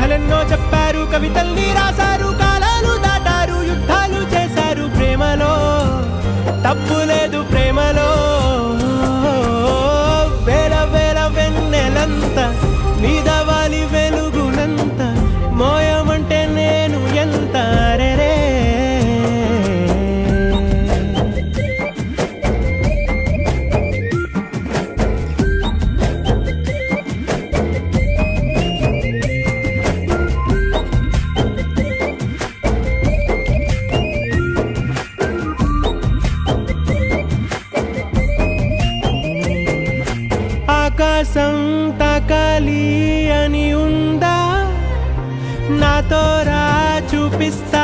కథలెన్నో చెప్పారు, కవితల్ని రాశారు, కాలాలు దాటారు, యుద్ధాలు చేశారు. ప్రేమలో తప్పు లేదు, ప్రేమలో వేల వేల వెన్నెలంత మీద వాలి వెలుగునంత మోయమంటే నేను ఎంత రే. ఆకాశం తాకాలి అని ఉందా, నాతో రా చూపిస్తా.